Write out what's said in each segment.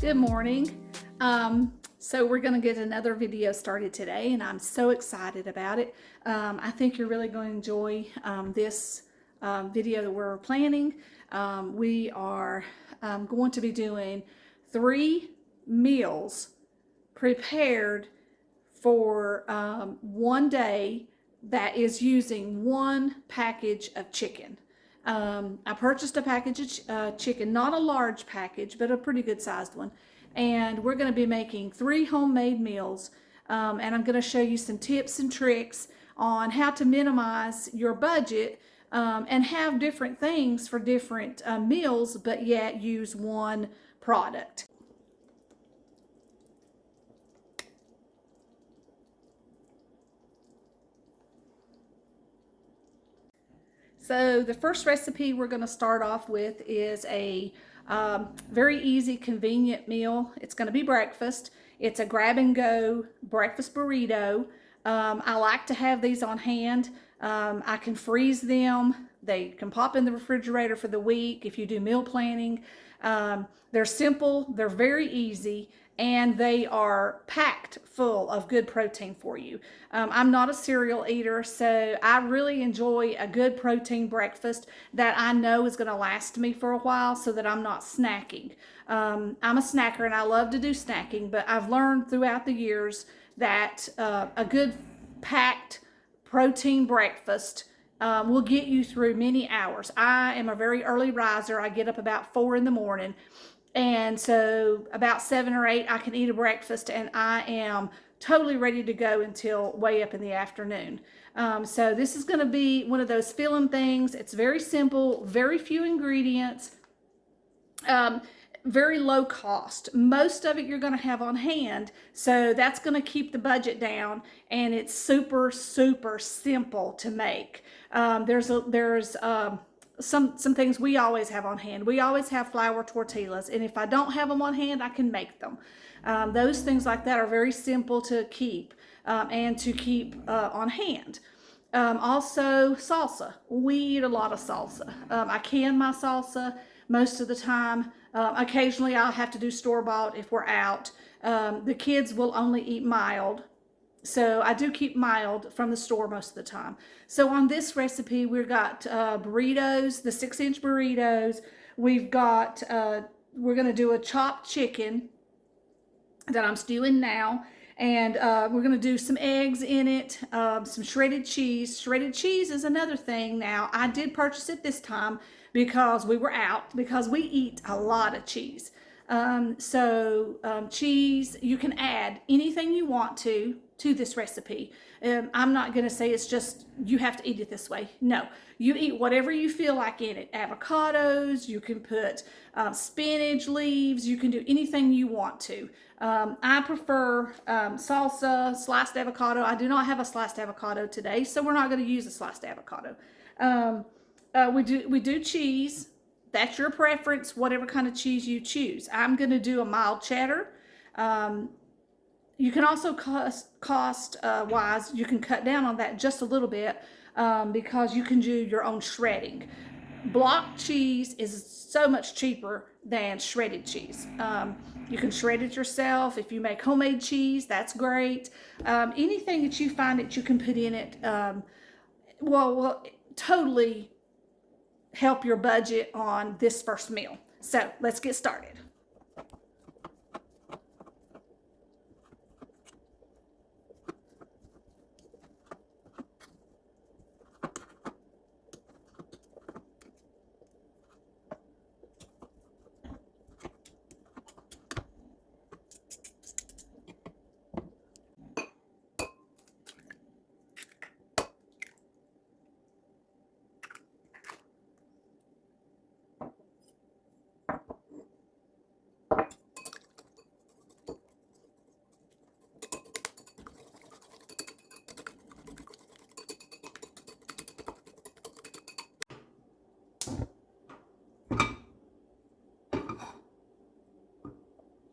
Good morning. So we're going to get another video started today, and I'm so excited about it. I think you're really going to enjoy this video that we're planning. We are going to be doing 3 meals prepared for one day that is using 1 package of chicken. I purchased a package of chicken, not a large package, but a pretty good sized one. And we're going to be making 3 homemade meals. And I'm going to show you some tips and tricks on how to minimize your budget and have different things for different meals, but yet use 1 product. So the first recipe we're going to start off with is a very easy, convenient meal. It's going to be breakfast. It's a grab and go breakfast burrito. I like to have these on hand. I can freeze them. They can pop in the refrigerator for the week if you do meal planning. They're simple, they're very easy, and they are packed full of good protein for you. I'm not a cereal eater, so I really enjoy a good protein breakfast that I know is going to last me for a while so that I'm not snacking. I'm a snacker and I love to do snacking, but I've learned throughout the years that a good packed protein breakfast will get you through many hours. I am a very early riser. I get up about 4 in the morning. And so about 7 or 8, I can eat a breakfast and I am totally ready to go until way up in the afternoon. So this is going to be one of those filling things. It's very simple, very few ingredients, very low cost. Most of it you're going to have on hand. So that's going to keep the budget down, and it's super, super simple to make. There's some things we always have on hand. We always have flour tortillas, and if I don't have them on hand, I can make them. Those things like that are very simple to keep and to keep on hand. Also, salsa. We eat a lot of salsa. I can my salsa most of the time. Occasionally, I'll have to do store-bought if we're out. The kids will only eat mild. So I do keep mild from the store most of the time. So on this recipe, we've got burritos, the 6-inch burritos. We've got, we're going to do a chopped chicken that I'm stewing now. And we're going to do some eggs in it, some shredded cheese. Shredded cheese is another thing now. I did purchase it this time because we were out, because we eat a lot of cheese. Cheese, you can add anything you want to this recipe. I'm not going to say it's just you have to eat it this way. No, you eat whatever you feel like in it. Avocados, you can put spinach leaves, you can do anything you want to. I prefer salsa, sliced avocado. I do not have a sliced avocado today, so we're not going to use a sliced avocado. We do cheese. That's your preference, whatever kind of cheese you choose. I'm going to do a mild cheddar. You can also cost-wise, you can cut down on that just a little bit because you can do your own shredding. Block cheese is so much cheaper than shredded cheese. You can shred it yourself. If you make homemade cheese, that's great. Anything that you find that you can put in it will totally help your budget on this first meal. So let's get started.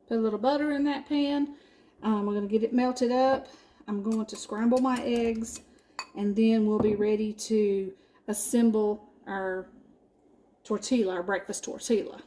Put a little butter in that pan. We're going to get it melted up. I'm going to scramble my eggs, and then we'll be ready to assemble our tortilla, our breakfast tortilla.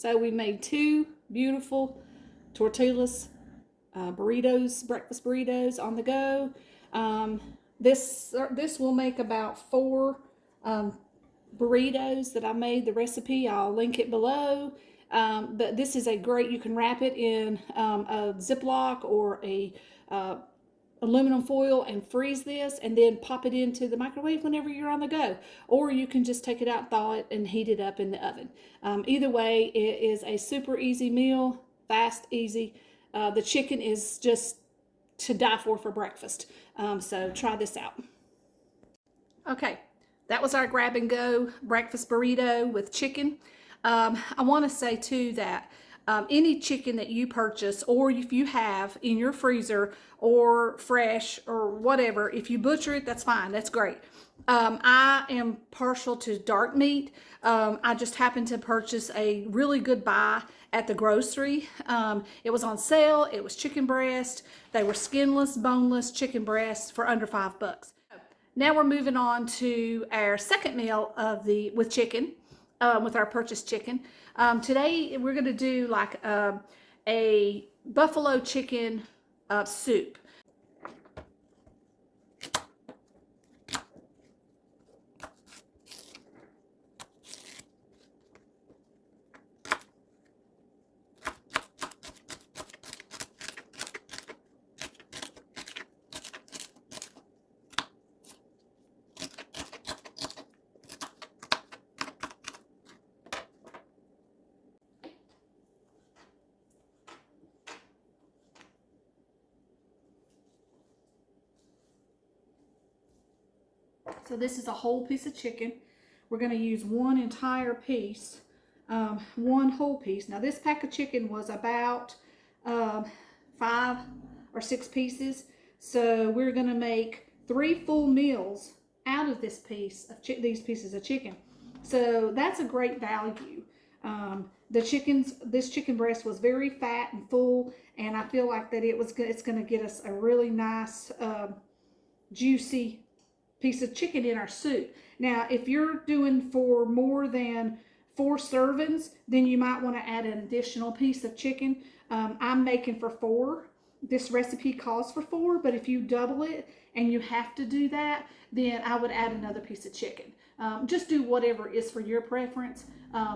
So we made 2 beautiful tortillas burritos, breakfast burritos on the go. This will make about 4 burritos that I made the recipe. I'll link it below. But this is a great, you can wrap it in a Ziploc or a aluminum foil and freeze this and then pop it into the microwave whenever you're on the go. Or you can just take it out, thaw it, and heat it up in the oven. Either way, it is a super easy meal, fast, easy. The chicken is just to die for breakfast. So try this out. Okay, that was our grab and go breakfast burrito with chicken. I want to say too that any chicken that you purchase or if you have in your freezer or fresh or whatever, if you butcher it, that's fine. That's great. I am partial to dark meat. I just happened to purchase a really good buy at the grocery. It was on sale. It was chicken breast. They were skinless, boneless chicken breasts for under $5. Now we're moving on to our second meal of with chicken, with our purchased chicken. Today we're going to do like a buffalo chicken soup. So this is a whole piece of chicken. We're going to use one entire piece, one whole piece. Now this pack of chicken was about 5 or 6 pieces. So we're going to make 3 full meals out of this piece of these pieces of chicken. So that's a great value. This chicken breast was very fat and full, and I feel like that it's going to get us a really nice, juicy piece of chicken in our soup. Now, if you're doing for more than 4 servings, then you might want to add an additional piece of chicken. I'm making for 4. This recipe calls for 4, but if you double it and you have to do that, then I would add another piece of chicken. Just do whatever is for your preference.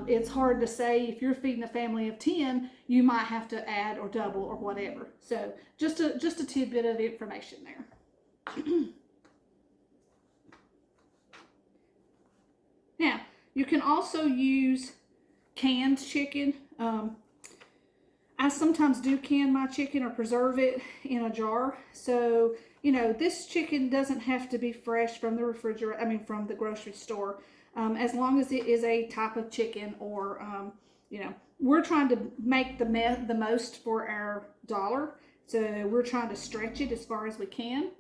It's hard to say. If you're feeding a family of 10, you might have to add or double or whatever. So just a tidbit of information there. Now, you can also use canned chicken. I sometimes do can my chicken or preserve it in a jar. So, you know, this chicken doesn't have to be fresh from the refrigerator, from the grocery store, as long as it is a type of chicken or, you know, we're trying to make the most for our dollar. So we're trying to stretch it as far as we can.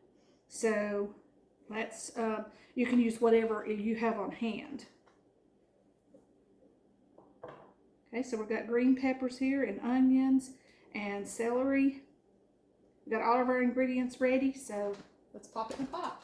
So let's, you can use whatever you have on hand. Okay, so we've got green peppers here and onions and celery. We've got all of our ingredients ready, so let's pop it in the pot.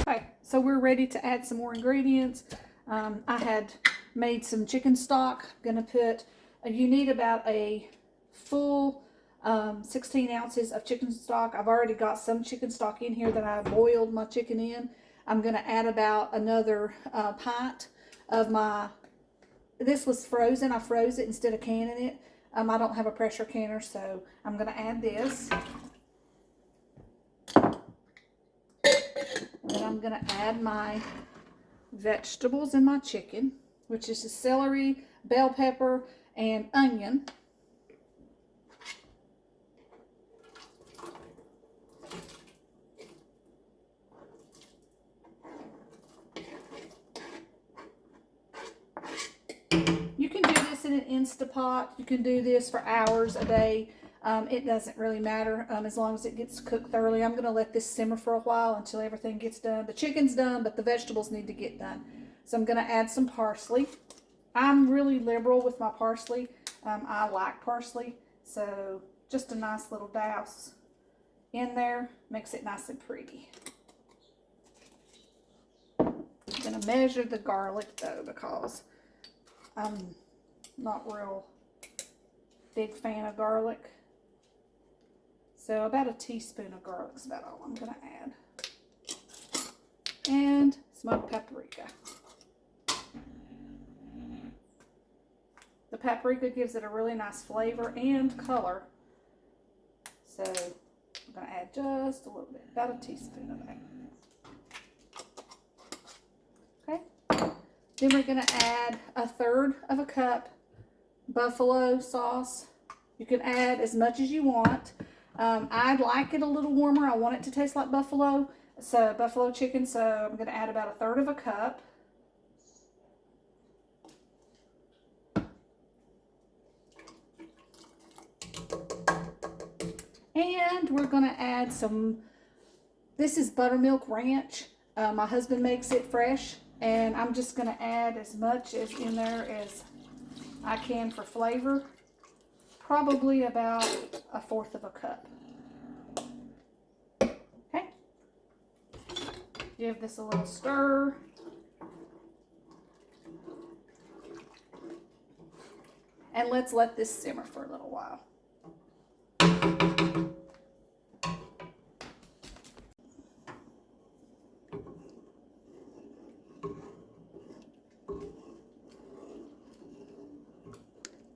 Okay, so we're ready to add some more ingredients. I had made some chicken stock. I'm gonna put, you need about a full 16 ounces of chicken stock. I've already got some chicken stock in here that I boiled my chicken in. I'm gonna add about another pint of this was frozen. I froze it instead of canning it. I don't have a pressure canner, so I'm gonna add this. And I'm going to add my vegetables and my chicken, which is the celery, bell pepper, and onion. You can do this in an Instapot. You can do this for hours a day. It doesn't really matter as long as it gets cooked thoroughly. I'm going to let this simmer for a while until everything gets done. The chicken's done, but the vegetables need to get done. So I'm going to add some parsley. I'm really liberal with my parsley. I like parsley, so just a nice little douse in there makes it nice and pretty. I'm going to measure the garlic though, because I'm not real big fan of garlic. So about a teaspoon of garlic is about all I'm going to add. And smoked paprika. The paprika gives it a really nice flavor and color. So I'm going to add just a little bit, about a teaspoon of that. Okay. Then we're going to add 1/3 of a cup buffalo sauce. You can add as much as you want. I'd like it a little warmer. I want it to taste like buffalo chicken. So I'm going to add about 1/3 of a cup. And we're going to add some, this is buttermilk ranch. My husband makes it fresh, and I'm just going to add as much as in there as I can for flavor. Probably about 1/4 of a cup. Okay. Give this a little stir. And let's let this simmer for a little while.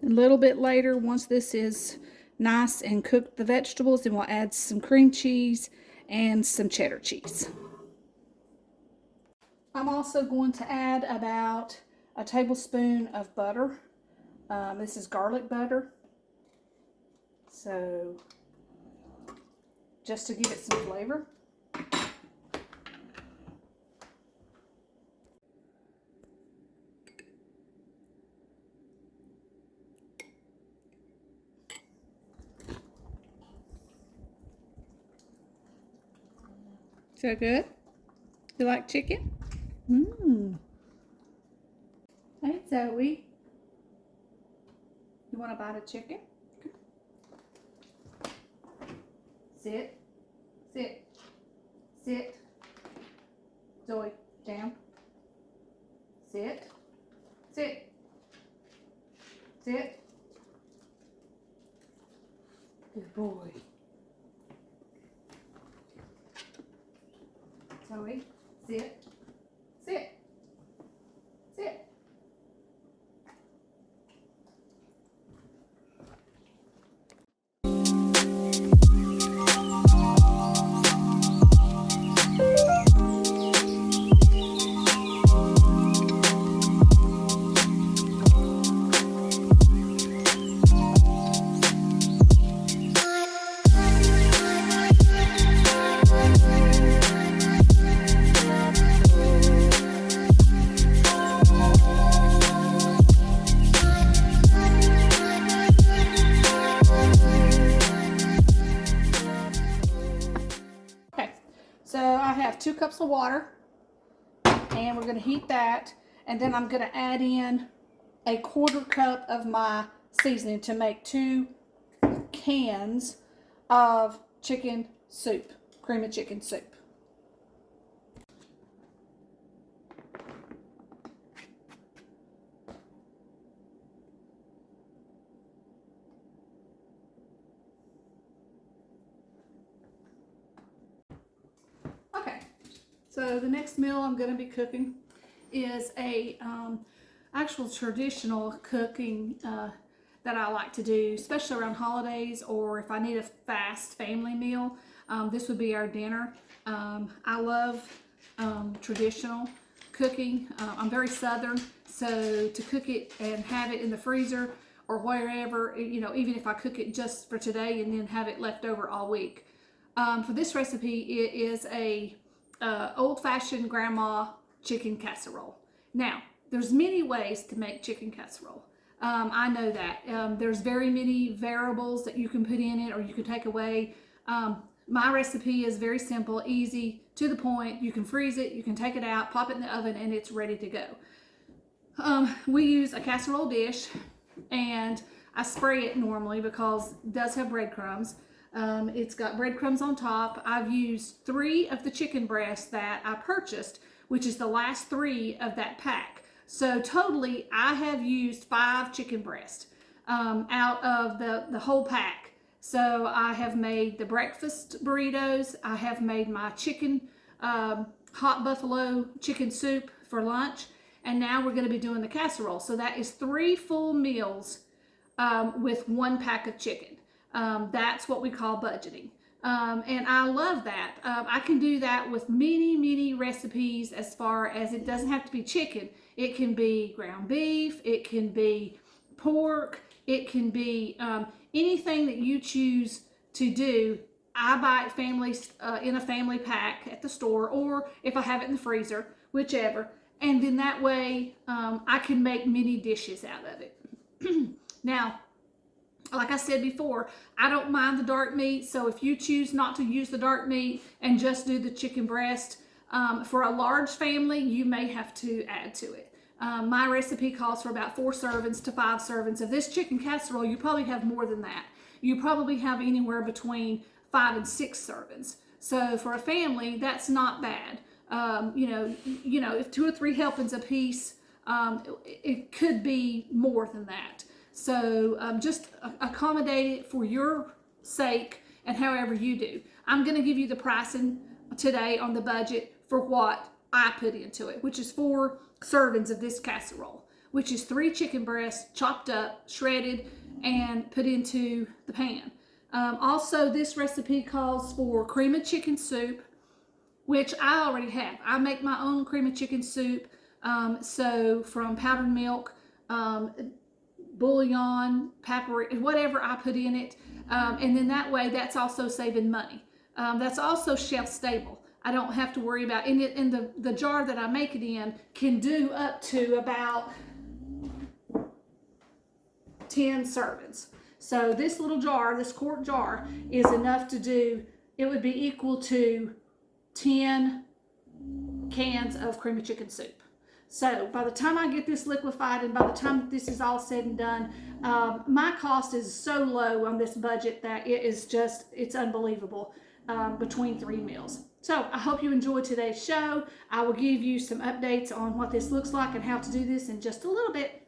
A little bit later, once this is nice and cooked the vegetables, then we'll add some cream cheese and some cheddar cheese. I'm also going to add about a tablespoon of butter. This is garlic butter. So just to give it some flavor. So good? You like chicken? Mmm. Hey, Zoe. You want to bite a chicken? Sit. Sit. Sit. Zoe, down. Sit. Sit. Sit. Good boy. Zoe, sit. Sit. Sit. So I have 2 cups of water, and we're going to heat that, and then I'm going to add in 1/4 cup of my seasoning to make 2 cans of chicken soup, cream of chicken soup. So the next meal I'm going to be cooking is a actual traditional cooking that I like to do, especially around holidays or if I need a fast family meal. This would be our dinner. I love traditional cooking. I'm very Southern, so to cook it and have it in the freezer or wherever, you know, even if I cook it just for today and then have it left over all week. For this recipe, it is a old-fashioned grandma chicken casserole. Now, there's many ways to make chicken casserole. I know that. There's very many variables that you can put in it or you can take away. My recipe is very simple, easy, to the point. You can freeze it, you can take it out, pop it in the oven, and it's ready to go. We use a casserole dish, and I spray it normally because it does have breadcrumbs. It's got breadcrumbs on top. I've used 3 of the chicken breasts that I purchased, which is the last 3 of that pack. So totally, I have used 5 chicken breasts out of the whole pack. So I have made the breakfast burritos. I have made my chicken hot buffalo chicken soup for lunch. And now we're going to be doing the casserole. So that is 3 full meals with 1 pack of chicken. That's what we call budgeting. And I love that. I can do that with many recipes, as far as it doesn't have to be chicken. It can be ground beef, it can be pork, it can be anything that you choose to do. I buy it in a family pack at the store, or if I have it in the freezer, whichever. And then that way I can make many dishes out of it. Now, like I said before, I don't mind the dark meat. So if you choose not to use the dark meat and just do the chicken breast, for a large family, you may have to add to it. My recipe calls for about 4 servings to 5 servings of this chicken casserole. You probably have more than that. You probably have anywhere between 5 and 6 servings. So for a family, that's not bad. You know, if 2 or 3 helpings a piece, it could be more than that. So just accommodate it for your sake and however you do. I'm going to give you the pricing today on the budget for what I put into it, which is 4 servings of this casserole, which is 3 chicken breasts chopped up, shredded, and put into the pan. Also, this recipe calls for cream of chicken soup, which I already have. I make my own cream of chicken soup. So from powdered milk, bouillon, paprika, whatever I put in it. And then that way, that's also saving money. That's also shelf stable. I don't have to worry about it. And the jar that I make it in can do up to about 10 servings. So this little jar, this quart jar, is enough to do, it would be equal to 10 cans of cream of chicken soup. So by the time I get this liquefied and by the time this is all said and done, my cost is so low on this budget that it is just, it's unbelievable between 3 meals. So I hope you enjoyed today's show. I will give you some updates on what this looks like and how to do this in just a little bit.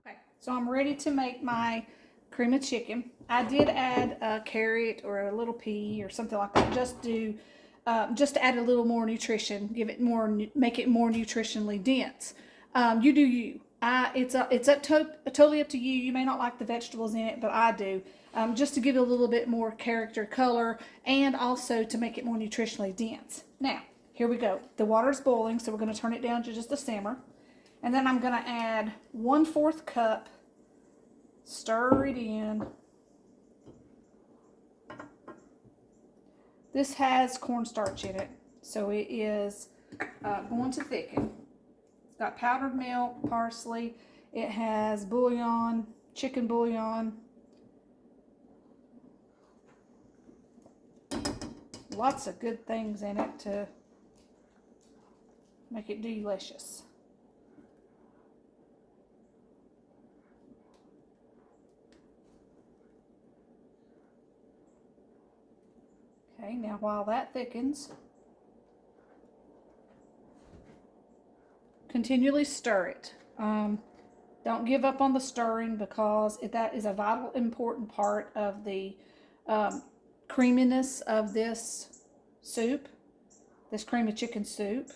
Okay, so I'm ready to make my cream of chicken. I did add a carrot or a little pea or something like that, just to add a little more nutrition, give it more, make it more nutritionally dense. You do you. It's totally up to you. You may not like the vegetables in it, but I do. Just to give it a little bit more character, color, and also to make it more nutritionally dense. Now, here we go. The water's boiling, so we're going to turn it down to just a simmer. And then I'm going to add 1/4 cup, stir it in. This has cornstarch in it, so it is going to thicken. It's got powdered milk, parsley. It has bouillon, chicken bouillon. Lots of good things in it to make it delicious. Okay, now while that thickens, continually stir it. Don't give up on the stirring, because that is a vital, important part of the creaminess of this soup, this cream of chicken soup.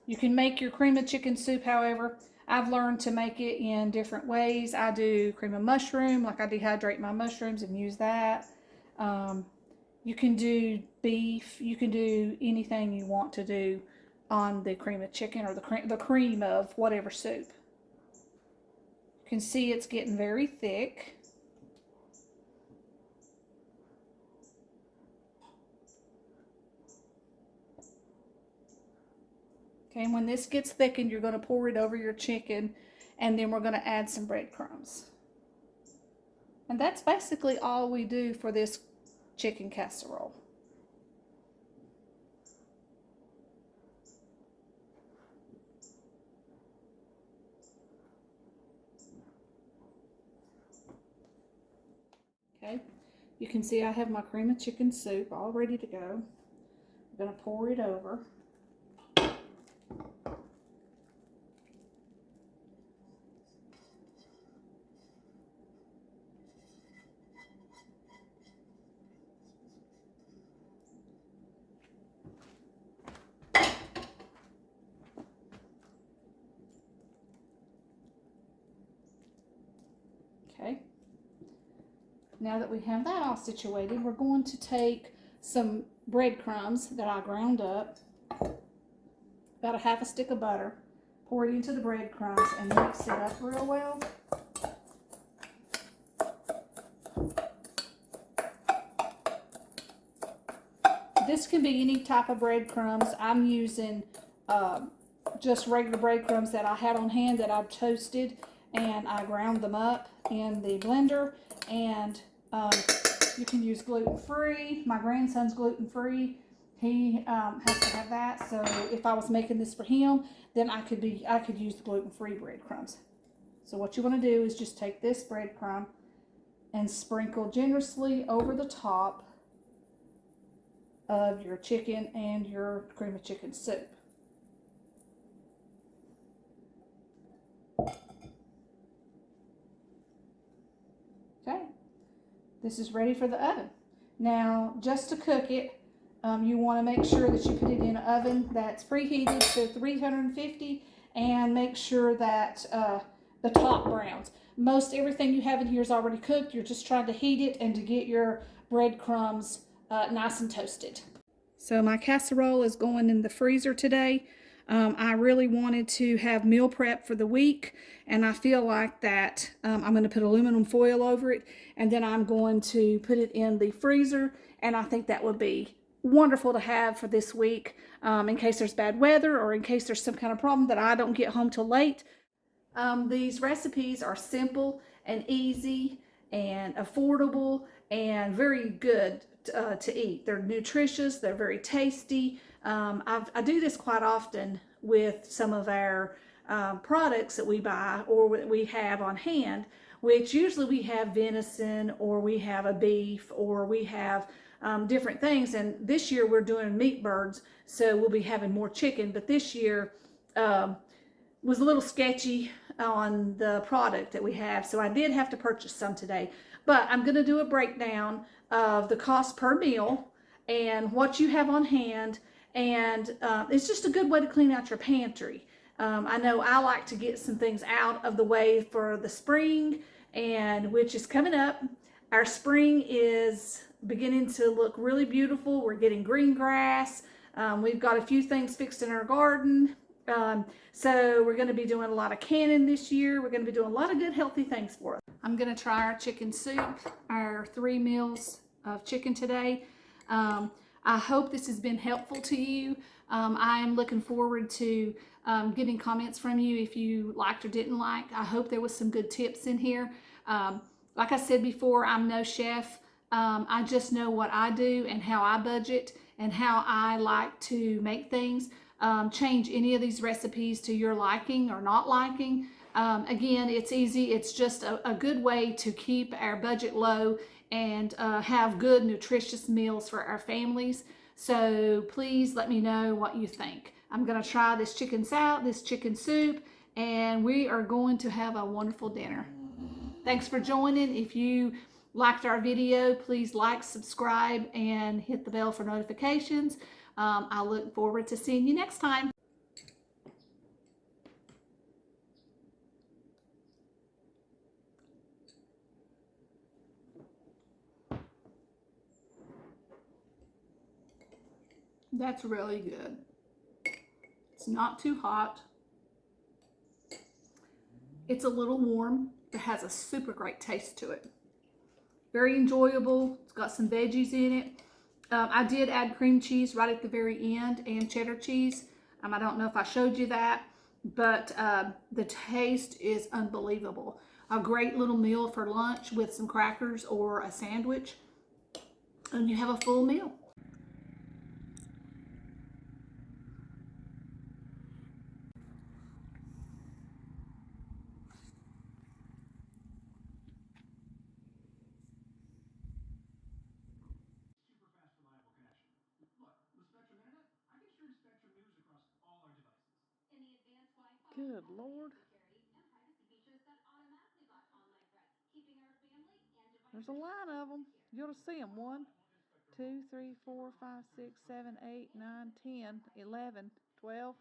You can make your cream of chicken soup, however, I've learned to make it in different ways. I do cream of mushroom, like I dehydrate my mushrooms and use that. You can do beef, you can do anything you want to do on the cream of chicken or the cream of whatever soup. You can see it's getting very thick. Okay, and when this gets thickened, you're going to pour it over your chicken, and then we're going to add some breadcrumbs. And that's basically all we do for this chicken casserole. Okay, you can see I have my cream of chicken soup all ready to go. I'm going to pour it over. Okay, now that we have that all situated, we're going to take some breadcrumbs that I ground up, about a half a stick of butter, pour it into the breadcrumbs and mix it up real well. This can be any type of breadcrumbs. I'm using just regular breadcrumbs that I had on hand that I've toasted, and I ground them up in the blender. And you can use gluten-free. My grandson's gluten-free. He has to have that. So if I was making this for him, then I could use the gluten-free breadcrumbs. So what you want to do is just take this breadcrumb and sprinkle generously over the top of your chicken and your cream of chicken soup. Okay, this is ready for the oven. Now, just to cook it, you want to make sure that you put it in an oven that's preheated to 350, and make sure that the top browns. Most everything you have in here is already cooked. You're just trying to heat it and to get your breadcrumbs nice and toasted. So my casserole is going in the freezer today. I really wanted to have meal prep for the week, and I feel like that I'm going to put aluminum foil over it, and then I'm going to put it in the freezer, and I think that would be wonderful to have for this week, in case there's bad weather or in case there's some kind of problem that I don't get home till late. These recipes are simple and easy and affordable and very good to eat. They're nutritious, they're very tasty. I do this quite often with some of our products that we buy or that we have on hand, which usually we have venison or we have a beef or we have different things. And this year we're doing meat birds, so we'll be having more chicken. But this year was a little sketchy on the product that we have, so I did have to purchase some today. But I'm going to do a breakdown of the cost per meal and what you have on hand, and it's just a good way to clean out your pantry. I know I like to get some things out of the way for the spring, and which is coming up. Our spring is beginning to look really beautiful. We're getting green grass. We've got a few things fixed in our garden. So we're going to be doing a lot of canning this year. We're going to be doing a lot of good healthy things for us. I'm going to try our chicken soup, our 3 meals of chicken today. I hope this has been helpful to you. I am looking forward to getting comments from you if you liked or didn't like. I hope there was some good tips in here. Like I said before, I'm no chef. I just know what I do and how I budget and how I like to make things. Change any of these recipes to your liking or not liking. Again, it's easy. It's just a good way to keep our budget low and have good, nutritious meals for our families. So please let me know what you think. I'm going to try this chicken soup, and we are going to have a wonderful dinner. Thanks for joining. If you liked our video, please like, subscribe, and hit the bell for notifications. I look forward to seeing you next time. That's really good. It's not too hot. It's a little warm. It has a super great taste to it. Very enjoyable. It's got some veggies in it. I did add cream cheese right at the very end and cheddar cheese. I don't know if I showed you that, but the taste is unbelievable. A great little meal for lunch with some crackers or a sandwich, and you have a full meal. Good Lord. There's a line of them. You ought to see them. 1, 2, 3, 4, 5, 6, 7, 8, 9, 10, 11, 12.